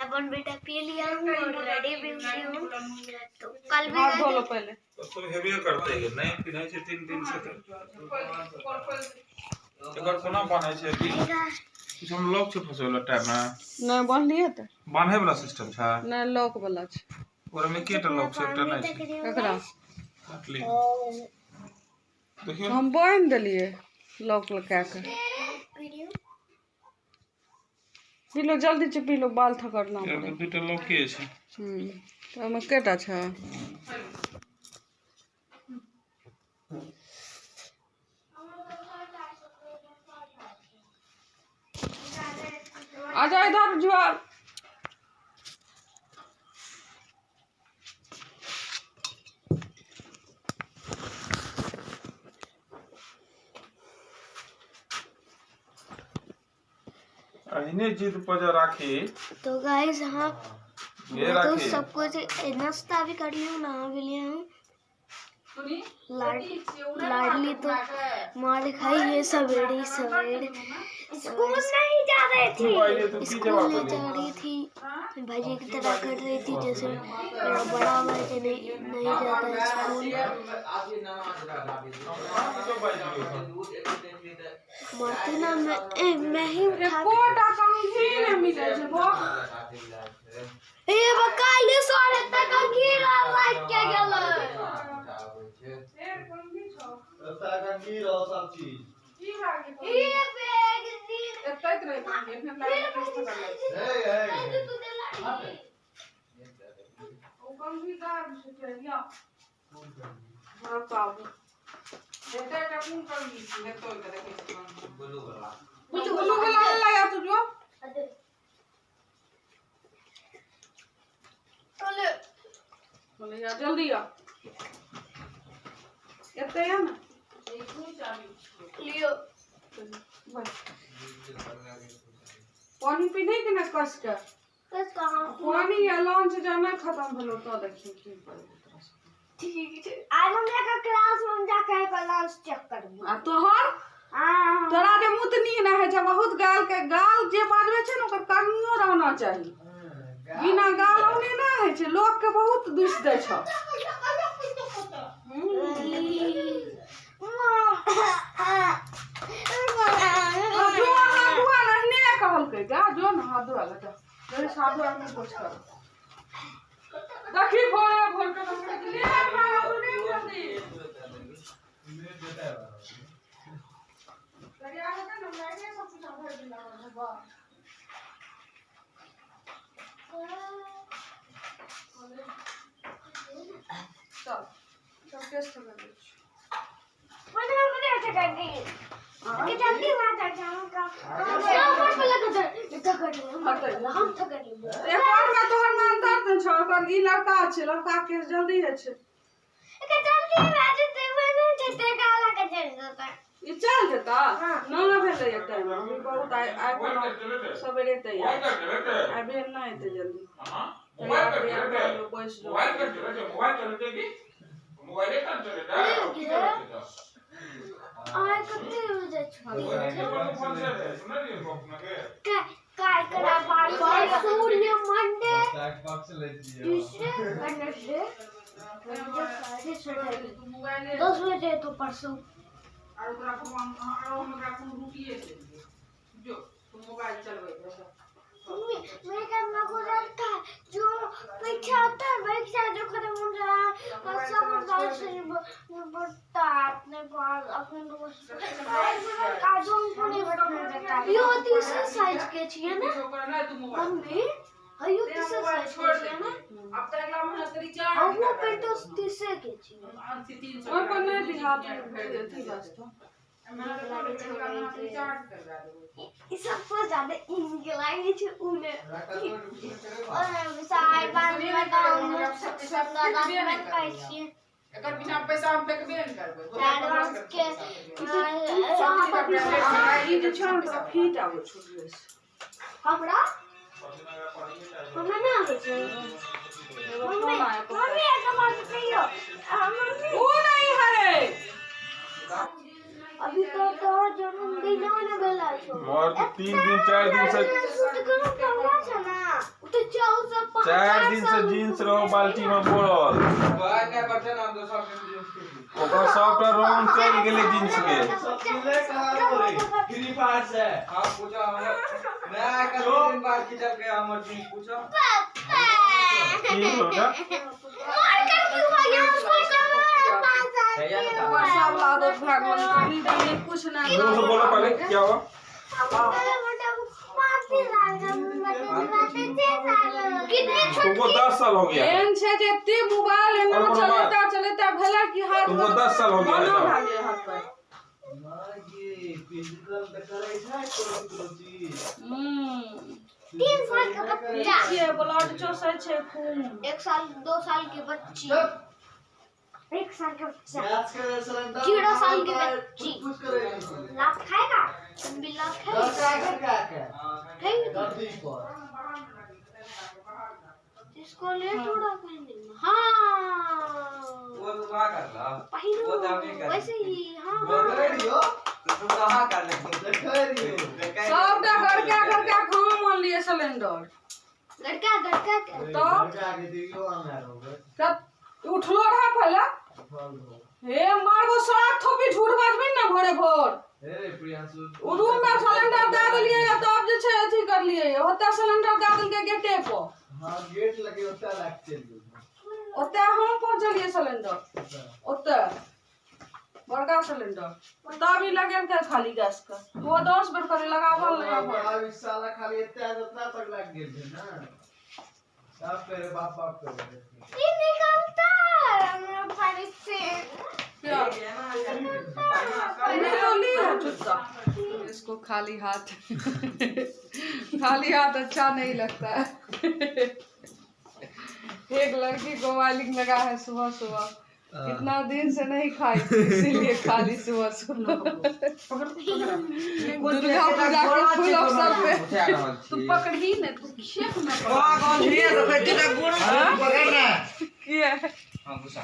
अपन बेटा पी लिया हूँ और रेडी भी हुई हूँ। तो कल भी हाथ धो लो पहले। तो हेवी करते हैं नहीं पिनाई से 3 दिन से एकर कोना बनै छै कि हम लॉक से फसोला टाइम में नहीं बांधलिए त बांधे वाला सिस्टम छै नहीं लॉक वाला छै और में केटा लॉक से एकटा नहीं छै एकरा देखियो हम बांध देलिए लॉक लगा के पी लो जल्दी से पी लो बाल थकड़ना यार तो दुटा लॉक के छै तो में केटा छै आजा इधर जुआर अहिने जिद पर राखी। तो गाइस हाँ ये तो राखी सब कुछ नाश्ता भी कर लिया नहा भी लिया हूँ। लाडली तो मार खाई है सवेरे सवेरे स्कूल नहीं जा रही थी स्कूल नहीं जा रही थी भाई की तरह कर रही थी जैसे मेरा बड़ा भाई नहीं जाता है स्कूल मारती ना मैं ही ए बकाले सोरे तक गिरा लाइक क्या गेल का की रहो सब चीज ये बैग दी एतै रहे पानी अपने लाइट टेस्ट कर ले ए ओ कम भी दाग से चलिया हां बाबू एतै का कौन कर ली ने तो करे के ब्लू वाला लगा तू जो चले बोले यार जल्दी आ एतै है ना लियो पानी पीने के ना कस के कस कहां पानी या लंच जाना खत्म भेलो तो देखियो की ठीक है आज हम एक क्लास में जाके एक लंच चेक करबो आ तोहर तोरा के मुतनी ना है जब बहुत गाल के गाल जे बाजवे छै न ओकर कानियो रहना चाहिए बिना गाल ओने ना है छै लोग के बहुत दुख दे छ जो ना हाथ धोआ लगा जल्दी साथ धोआ में कुछ कर देखी भोरे भोर के हमरे के ले मारा तू नहीं जल्दी तैयार है ना मैंने सब कुछ भर दिया वाह चल टेस्ट कर ले मैंने ऐसे कर दी कि जल्दी वहां तक जाऊं का फर्स्ट वाला कर हम थक गए एक और में तोहर मानता त छ कर ई लड़का छै लड़का के जल्दी है छै एक जल्दी आ जते मैंने जते काला के चल जाता ई चल जेता ना भेले एक टाइम हम बहुत आइ कोनो सवेरे तैयार आ भेल ना एते जल्दी हां मोबाइल कर देगी मोबाइल कर देगा आय कते हो जाय काय करा बारी सूर्य मंडे दूसरे वेडनेसडे 10 बजे तो परसों और ओकरा को रुकिए जो तुम मोबाइल चलबे मेरे का मगुरा था जो परीक्षा होता है परीक्षा जो खत्म हो रहा और सब बाल से बढ़ता अपने बाल अपने दोस्त आज हम पूरी बैठने देता है यो तीसरा साइज के छिए ना मम्मी हयो तीसरा साइज के छिए ना अब तक अगला महीना तेरी चार और वो पेटो तीसरे के छिए 300 और पर नहीं दिखा थी बस तो मैं लगे तेरी चार्ज करवा दो ये सब कुछ ज्यादा इनके लागे छे उने और साइड बार में बताऊं सब ज्यादा में पाई छिए एकर बिना पैसा हम फेकबे नहीं करबै एडवांस के वहां पर भी ई जे छ फीट आबै छुटले हमरा ना आबै छै मम्मी एक बात कहियो मम्मी ओ नहीं हरे अभी तो जन्मदिन ने भेला छो और 3 दिन 4 दिन से शूट करो कमरा छ ना तो 4 दिन से जींस रहो बाल्टी में बोरल बाय ने बच्चा नाम दो सब जींस के ओकरा सबटा रंग चल गेले जींस के सब चीजें कहाँ हो रही फ्री फायर से हां पूछो हम मैं का 2 दिन बाद की चल गया हमर जींस पूछो की होगा मार कर क्यों भाई उसको पास और सब लादो भगवान कभी भी कुछ ना जोर से बोलो पहले क्या हुआ तुमको 10 साल हो गया एन छे जेते मोबाइल है ना चलता भेला कि हाथ तुमको 10 साल हो गया है ना भागे हाथ पर ये फिजिकल करे है कोई चीज 3 साल का बच्चा छे ब्लड चोसे छे खून 1 साल 2 साल की बच्ची 1 साल का बच्चा गैस का सिलेंडर 0 साल की बच्ची कुछ करे लात खाएगा बिल्ला खाएगा क्या खाएगा धरती पर इसको ले थोड़ा पहने हाँ वो तो कहां कर ला पहनो वो दामी कर वैसे ही हाँ रेडियो तो कहां कर ले देख रही हो सबटा गड़का खाओ मान लिए सिलेंडर लड़का तो आगे देखियो ऑनलाइन हो गए कब उठलो रहा पहले हे मारगो सड़क थोपी झूठ बाजबी ना भोरे भोर अरे प्रियांशु उ रूम में सिलेंडर दे देलिए या तब जे छै अथी कर लिए ओते सिलेंडर दे देलके गेटे पर हां गेट लगे होता रख चल ओते हम पहुंचलिए सिलेंडर ओते बड़का सिलेंडर तब ही लगेल के खाली गैस का वो 10 बेर करे लगावल अब इस साला खाली इतना जितना तक लग गेल है ना सब तेरे बाप करे ये निकलता है मेरा पानी से क्या इसको खाली हाथ अच्छा नहीं लगता है। एक लड़की को वालिंग लगा है सुबह सुबह इतना दिन से नहीं खाई थी, इसीलिए खाली सुबह सुबह दुर्गा पूजा के फूल अवसर पे तू पकड़ी ने तू शेफ में किया हां गुस्सा